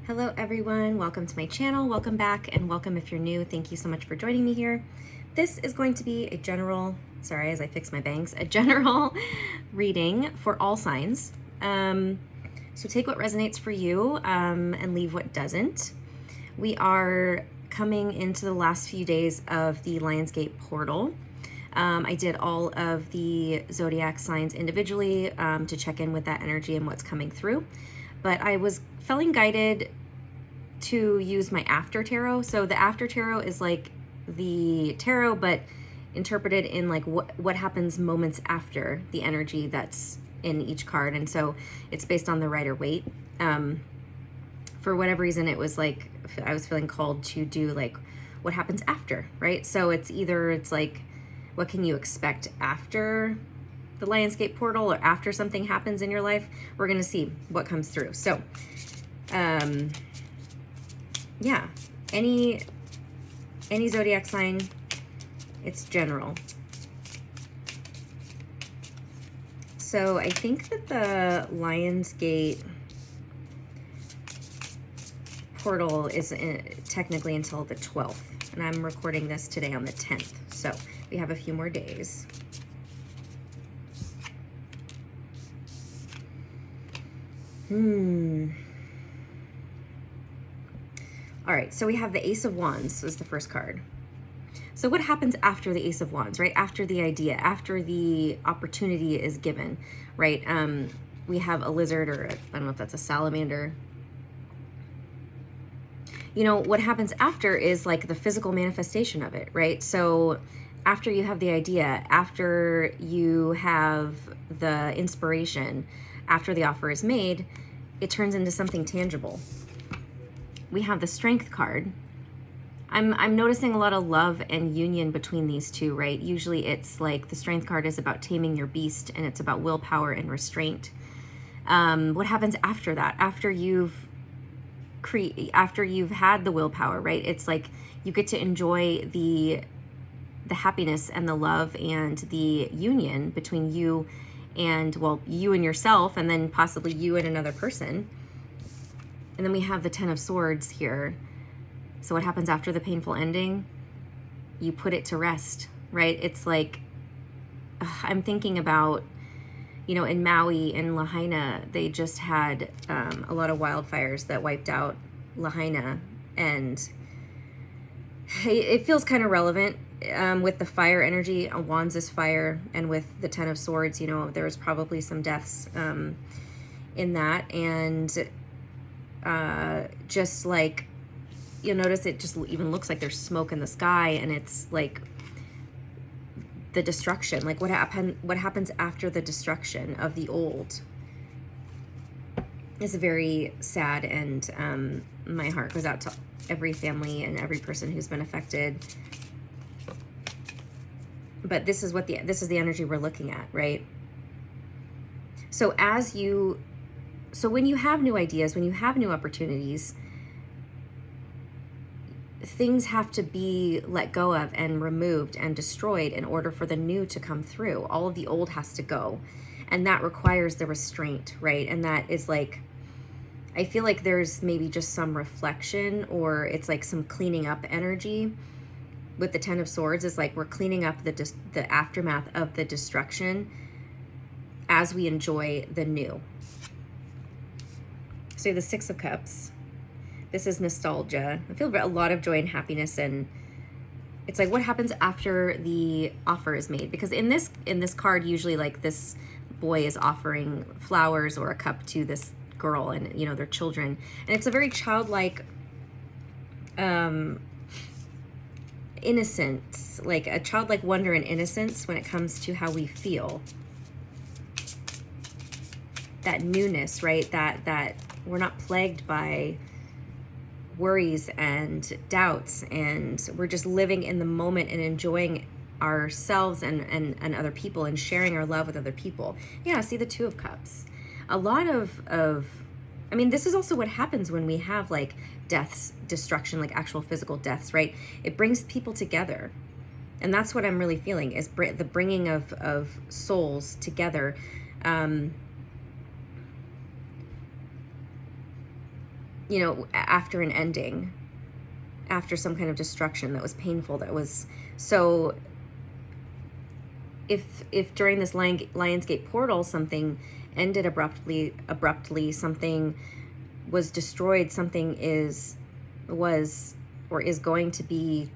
Hello everyone, welcome to my channel, welcome back, and welcome if you're new. Thank you so much for joining me here. This is going to be a general, sorry as I fix my bangs, a general reading for all signs. So take what resonates for you and leave what doesn't. We are coming into the last few days of the Lionsgate portal. I did all of the zodiac signs individually to check in with that energy and what's coming through. But I was feeling guided to use my after tarot. So the after tarot is like the tarot, but interpreted in like what happens moments after the energy that's in each card. And so it's based on the Rider-Waite. For whatever reason, it was like, I was feeling called to do like what happens after, right? So it's like, what can you expect after the Lionsgate portal or after something happens in your life? We're going to see what comes through. So, yeah, any zodiac sign, it's general. So I think that the Lionsgate portal is technically until the 12th, and I'm recording this today on the 10th. So we have a few more days. All right, so we have the Ace of Wands is the first card. So what happens after the Ace of Wands, right? After the idea, after the opportunity is given, right? We have a lizard, or I don't know if that's a salamander. You know, what happens after is like the physical manifestation of it, right? So after you have the idea, after you have the inspiration, after the offer is made, it turns into something tangible. We have the Strength card. I'm noticing a lot of love and union between these two, right? Usually it's like the Strength card is about taming your beast, and it's about willpower and restraint. What happens after that? After you've had the willpower, right? It's like you get to enjoy the happiness and the love and the union between you and, well, you and yourself, and then possibly you and another person. And then we have the Ten of Swords here. So what happens after the painful ending? You put it to rest, right? It's like, I'm thinking about, you know, in Maui and Lahaina, they just had a lot of wildfires that wiped out Lahaina. And it feels kind of relevant with the fire energy. Wands is fire. And with the Ten of Swords, you know, there was probably some deaths in that. And just like, you'll notice it just even looks like there's smoke in the sky, and it's like the destruction, like what happens after the destruction of the old is very sad. And my heart goes out to every family and every person who's been affected. But this is the energy we're looking at, right? So when you have new ideas, when you have new opportunities, things have to be let go of and removed and destroyed in order for the new to come through. All of the old has to go. And that requires the restraint, right? And that is like, I feel like there's maybe just some reflection, or it's like some cleaning up energy with the Ten of Swords. Is like we're cleaning up the aftermath of the destruction as we enjoy the new. So the Six of Cups. This is nostalgia. I feel a lot of joy and happiness, and it's like what happens after the offer is made. Because in this card, usually like this boy is offering flowers or a cup to this girl, and you know, their children, and it's a very childlike innocence, like a childlike wonder and innocence when it comes to how we feel. That newness, right? That we're not plagued by worries and doubts, and we're just living in the moment and enjoying ourselves and other people, and sharing our love with other people. Yeah, see the Two of Cups. A lot of I mean, this is also what happens when we have like deaths, destruction, like actual physical deaths, right? It brings people together. And that's what I'm really feeling, is the bringing of souls together. after an ending, after some kind of destruction that was painful, that was so. If during this Lionsgate portal something ended abruptly, something was destroyed, something is going to be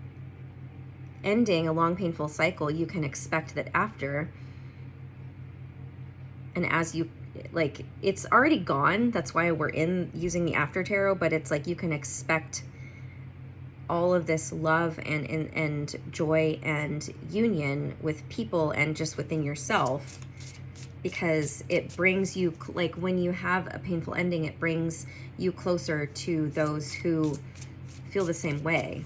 ending a long painful cycle, you can expect that after, and as you it's already gone. That's why we're using the after tarot, but it's like you can expect all of this love and joy and union with people and just within yourself, because it brings you, when you have a painful ending, it brings you closer to those who feel the same way.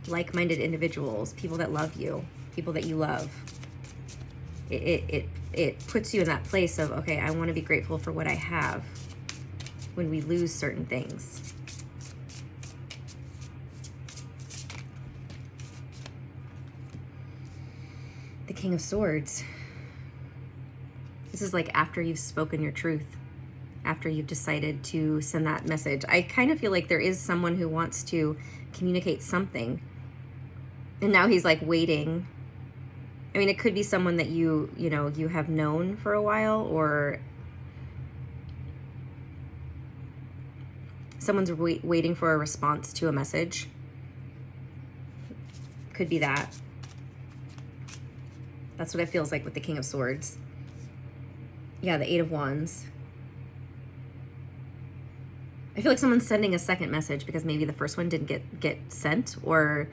Like-minded individuals, people that love you, people that you love. It puts you in that place of, okay, I want to be grateful for what I have when we lose certain things. The King of Swords. This is like after you've spoken your truth, after you've decided to send that message. I kind of feel like there is someone who wants to communicate something, and now he's like waiting. I mean, it could be someone that you have known for a while, or someone's waiting for a response to a message. Could be that. That's what it feels like with the King of Swords. Yeah, the Eight of Wands. I feel like someone's sending a second message because maybe the first one didn't get sent, or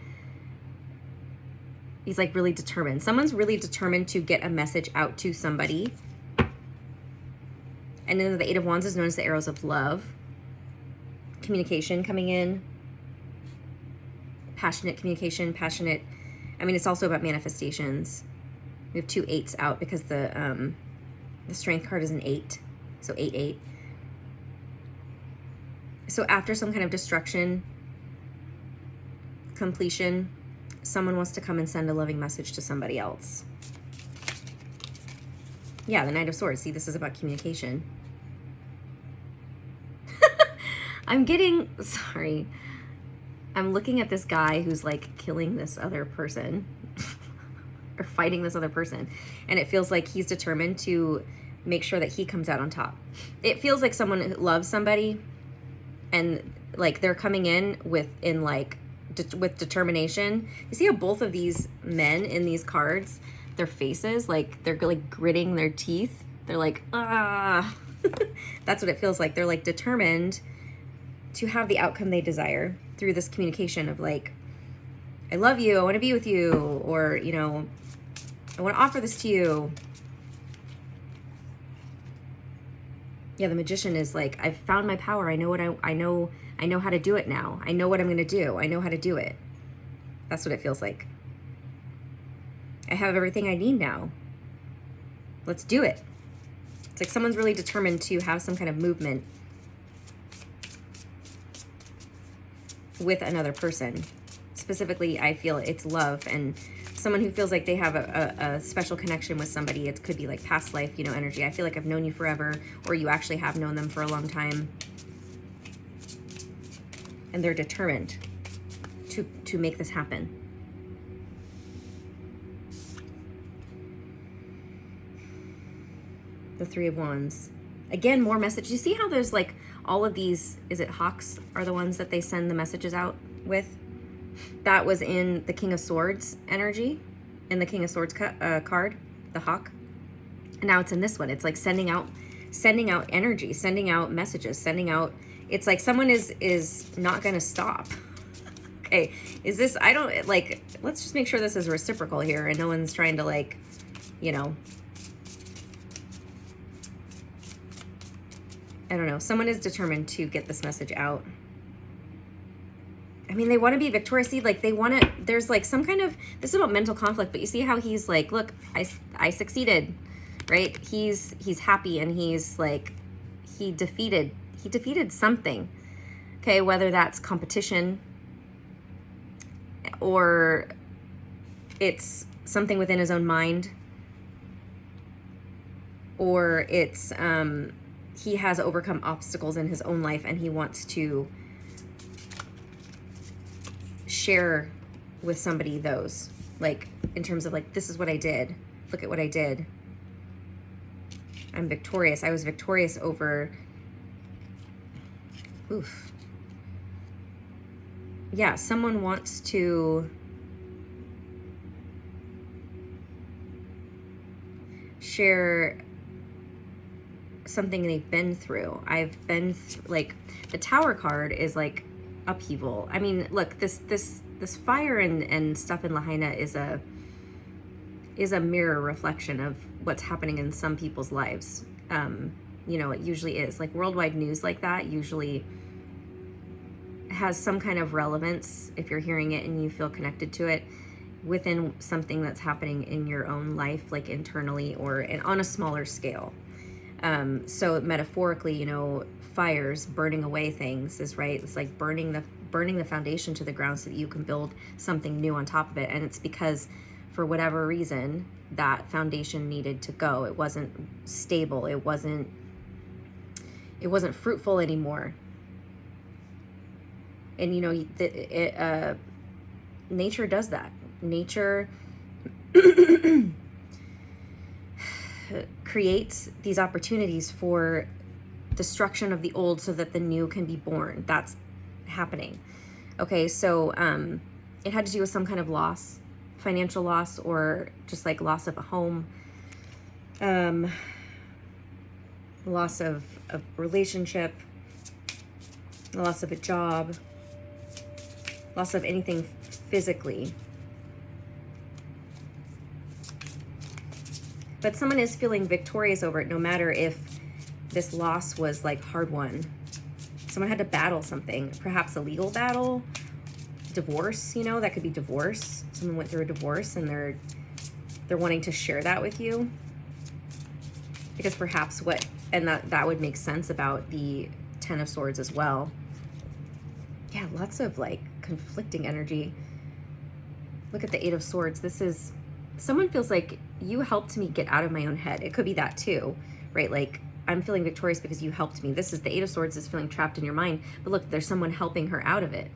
he's like really determined. Someone's really determined to get a message out to somebody. And then the Eight of Wands is known as the arrows of love. Communication coming in. Passionate communication, passionate. I mean, it's also about manifestations. We have 2 8s out because the Strength card is an 8. So 8. So after some kind of destruction, completion, someone wants to come and send a loving message to somebody else. Yeah, the Knight of Swords. See, this is about communication. I'm looking at this guy who's like killing this other person or fighting this other person. And it feels like he's determined to make sure that he comes out on top. It feels like someone who loves somebody and like they're coming in with determination. You see how both of these men in these cards, their faces, like they're like gritting their teeth. They're like, ah. That's what it feels like. They're like determined to have the outcome they desire through this communication of like, I love you, I want to be with you, or, I want to offer this to you. Yeah, the Magician is like, I've found my power. I know how to do it now. I know what I'm going to do. I know how to do it. That's what it feels like. I have everything I need now. Let's do it. It's like someone's really determined to have some kind of movement with another person. Specifically, I feel it's love and someone who feels like they have a special connection with somebody. It could be like past life, energy. I feel like I've known you forever, or you actually have known them for a long time. And they're determined to make this happen. The Three of Wands. Again, more message. You see how there's like all of these, is it hawks are the ones that they send the messages out with? That was in the King of Swords energy, in the King of Swords card, the hawk. And now it's in this one. It's like sending out energy, sending out messages, sending out, it's like someone is not going to stop. Okay. Is this, I don't like, let's just make sure this is reciprocal here and no one's trying to like, I don't know. Someone is determined to get this message out. I mean, they want to be victorious. See, like they want to, there's like some kind of, this is about mental conflict, but you see how he's like, look, I succeeded, right? He's happy and he's like, he defeated something. Okay. Whether that's competition or it's something within his own mind, or it's, he has overcome obstacles in his own life, and he wants to share with somebody those, like, in terms of like, this is what I did. Look at what I did. I'm victorious. I was victorious over, oof. Yeah, someone wants to share something they've been through. I've been like, the Tower card is like upheaval. I mean, look, this fire and stuff in Lahaina is a mirror reflection of what's happening in some people's lives. You know, it usually is. Like, worldwide news like that usually has some kind of relevance if you're hearing it and you feel connected to it within something that's happening in your own life, like internally or on a smaller scale. So metaphorically, you know, fires, burning away things is right. It's like burning the foundation to the ground so that you can build something new on top of it. And it's because for whatever reason, that foundation needed to go. It wasn't stable. It wasn't fruitful anymore. And, you know, nature does that. Nature creates these opportunities for destruction of the old so that the new can be born. That's happening. Okay, so it had to do with some kind of loss, financial loss, or just like loss of a home, loss of a relationship, loss of a job, loss of anything physically. But someone is feeling victorious over it, no matter if this loss was like hard won. Someone had to battle something, perhaps a legal battle, divorce, you know, that could be divorce. Someone went through a divorce and they're wanting to share that with you. Because perhaps that would make sense about the Ten of Swords as well. Yeah, lots of like conflicting energy. Look at the Eight of Swords. Someone feels like you helped me get out of my own head. It could be that too, right? Like, I'm feeling victorious because you helped me. This is the Eight of Swords is feeling trapped in your mind. But look, there's someone helping her out of it,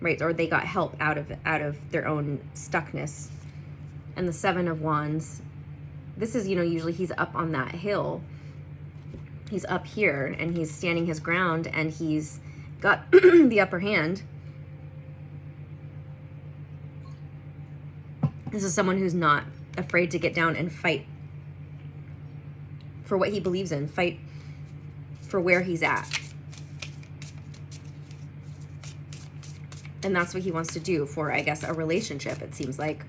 right? Or they got help out of their own stuckness. And the Seven of Wands, this is, you know, usually he's up on that hill. He's up here and he's standing his ground and he's got the upper hand. This is someone who's not afraid to get down and fight for what he believes in, fight for where he's at. And that's what he wants to do for, I guess, a relationship, it seems like.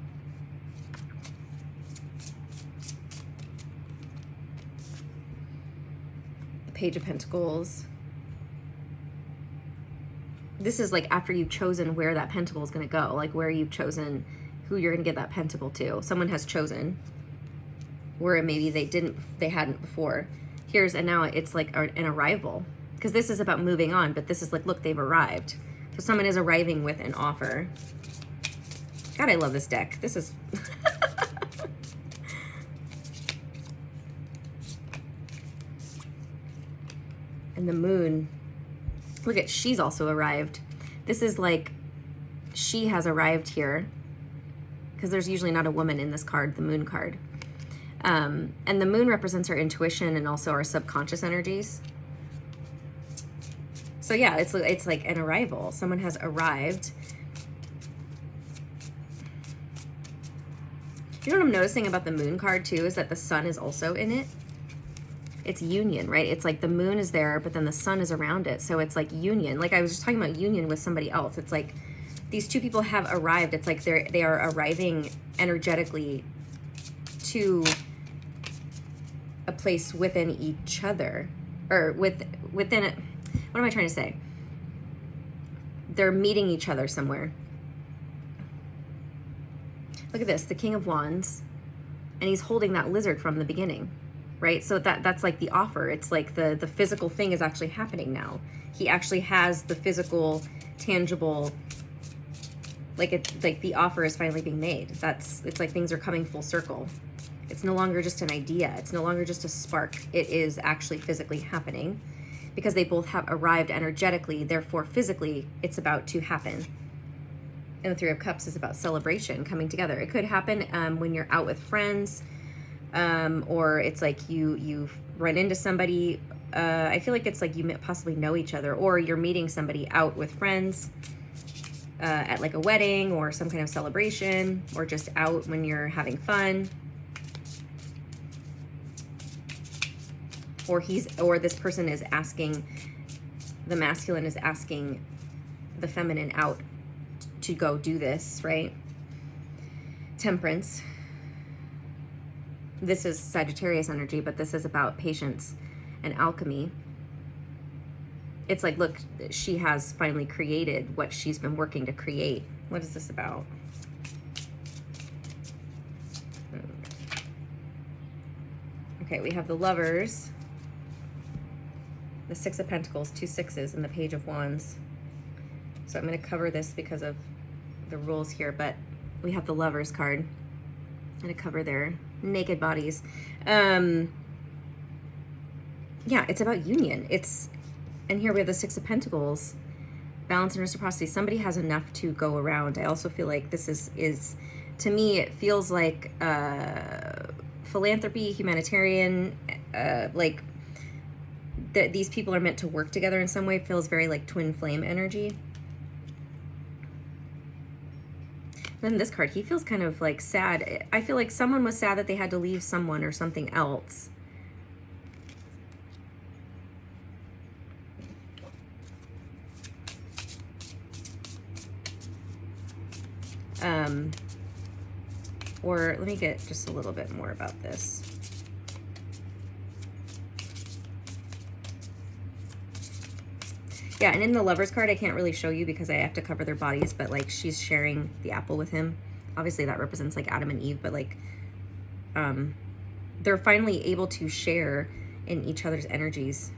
The Page of Pentacles. This is like after you've chosen where that pentacle is going to go, like where you've chosen who you're going to give that pentacle to. Someone has chosen where maybe they hadn't before. And now it's like an arrival, because this is about moving on, but this is like, look, they've arrived. So someone is arriving with an offer. God, I love this deck. This is and the Moon. Look at, she's also arrived. This is like, she has arrived here, because there's usually not a woman in this card, the Moon card. And the Moon represents our intuition and also our subconscious energies. So yeah, it's like an arrival. Someone has arrived. You know what I'm noticing about the Moon card too is that the Sun is also in it. It's union, right? It's like the Moon is there, but then the Sun is around it. So it's like union. Like I was just talking about union with somebody else. It's like these two people have arrived. It's like they are arriving energetically to a place within each other, or within it. What am I trying to say? They're meeting each other somewhere. Look at this, the King of Wands, and he's holding that lizard from the beginning, right? So that's like the offer. It's like the physical thing is actually happening now. He actually has the physical, tangible, like the offer is finally being made. It's like things are coming full circle. It's no longer just an idea. It's no longer just a spark. It is actually physically happening because they both have arrived energetically. Therefore, physically, it's about to happen. And the Three of Cups is about celebration, coming together. It could happen when you're out with friends, or it's like you've run into somebody. I feel like it's like you possibly know each other, or you're meeting somebody out with friends at like a wedding or some kind of celebration, or just out when you're having fun. Or this person is asking, the masculine is asking the feminine out to go do this, right? Temperance. This is Sagittarius energy, but this is about patience and alchemy. It's like, look, she has finally created what she's been working to create. What is this about? Okay, we have the Lovers, the Six of Pentacles, 2 sixes, and the Page of Wands. So I'm going to cover this because of the rules here, but we have the Lovers card. I'm going to cover their naked bodies. Yeah, it's about union. And here we have the Six of Pentacles, balance and reciprocity. Somebody has enough to go around. I also feel like this is to me, it feels like philanthropy, humanitarian, like these people are meant to work together in some way. It feels very like twin flame energy. Then this card, he feels kind of like sad. I feel like someone was sad that they had to leave someone or something else. Or let me get just a little bit more about this. Yeah, and in the Lovers card, I can't really show you because I have to cover their bodies, but like she's sharing the apple with him. Obviously that represents like Adam and Eve, but like they're finally able to share in each other's energies.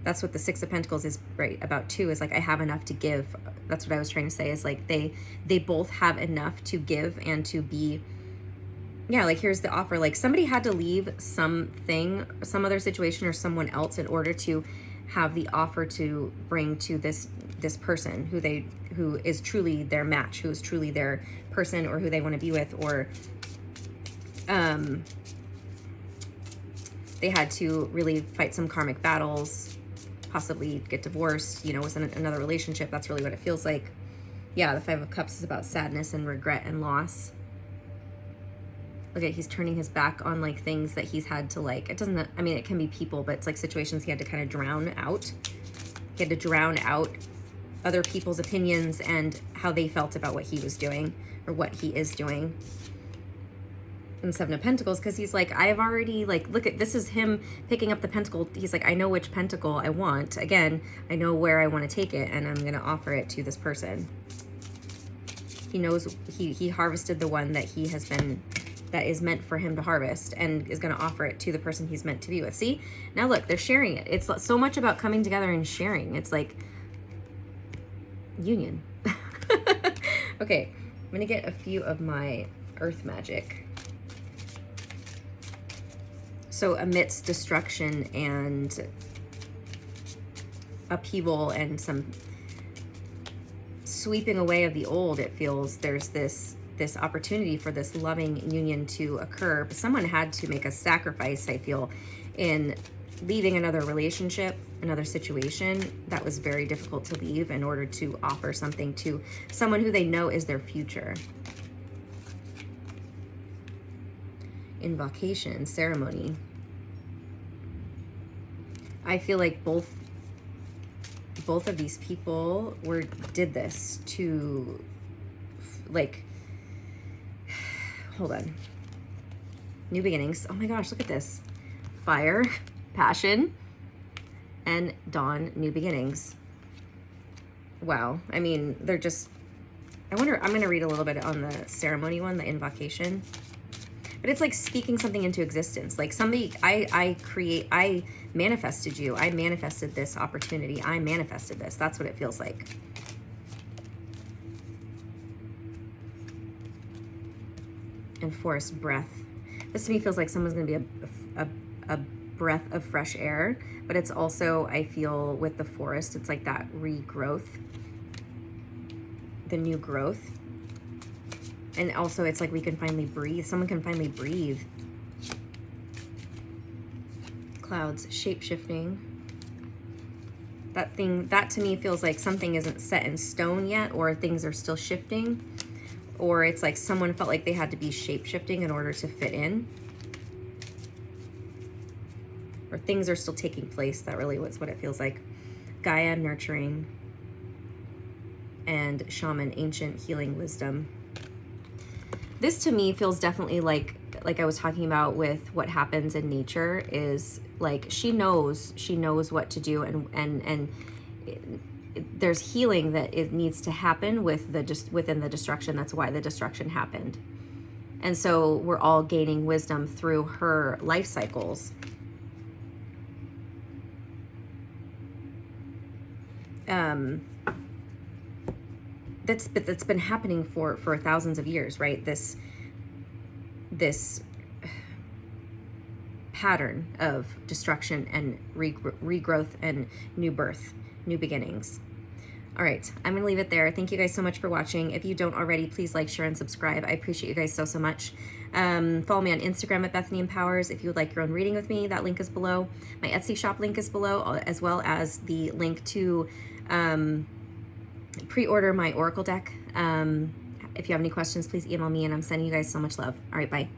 That's what the Six of Pentacles is right about too, is like I have enough to give. That's what I was trying to say, is like they both have enough to give and to be, yeah, like here's the offer. Like somebody had to leave something, some other situation or someone else in order to have the offer to bring to this person who is truly their match, who is truly their person, or who they want to be with, or they had to really fight some karmic battles, possibly get divorced, you know, was in another relationship. That's really what it feels like. Yeah, the Five of Cups is about sadness and regret and loss. Look at, he's turning his back on like things that he's had to like, it doesn't, I mean, it can be people, but it's like situations he had to kind of drown out. He had to drown out other people's opinions and how they felt about what he was doing or what he is doing. And Seven of Pentacles, because he's like, I've already like, look at, this is him picking up the pentacle. He's like, I know which pentacle I want. Again, I know where I want to take it, and I'm going to offer it to this person. He knows he harvested the one that he has been, that is meant for him to harvest, and is going to offer it to the person he's meant to be with. See, now look, they're sharing it. It's so much about coming together and sharing. It's like union. Okay, I'm going to get a few of my earth magic. So amidst destruction and upheaval and some sweeping away of the old, it feels there's this opportunity for this loving union to occur. But someone had to make a sacrifice, I feel, in leaving another relationship, another situation that was very difficult to leave in order to offer something to someone who they know is their future. Invocation, ceremony. I feel like both of these people did this to, like, hold on. New beginnings. Oh my gosh, look at this. Fire, passion, and dawn, new beginnings. Wow. I mean, they're just, I wonder, I'm going to read a little bit on the ceremony one, the invocation. But it's like speaking something into existence. Like somebody, I manifested you. I manifested this opportunity. I manifested this. That's what it feels like. And forest breath. This to me feels like someone's going to be a breath of fresh air, but it's also, I feel with the forest, it's like that regrowth, the new growth. And also it's like we can finally breathe. Someone can finally breathe. Clouds, shape-shifting. That to me feels like something isn't set in stone yet, or things are still shifting, or it's like someone felt like they had to be shape-shifting in order to fit in, or things are still taking place. That really was what it feels like. Gaia, nurturing, and shaman, ancient healing wisdom. This to me feels definitely like I was talking about with what happens in nature, is like she knows what to do, and there's healing that it needs to happen within the destruction. That's why the destruction happened. And so we're all gaining wisdom through her life cycles. That's been happening for thousands of years, right? This pattern of destruction and regrowth and new birth, new beginnings. All right, I'm gonna leave it there. Thank you guys so much for watching. If you don't already, please like, share, and subscribe. I appreciate you guys so much. Follow me on Instagram at Bethany Empowers. If you would like your own reading with me, that link is below. My Etsy shop link is below, as well as the link to pre-order my Oracle deck. If you have any questions, please email me, and I'm sending you guys so much love. All right, bye.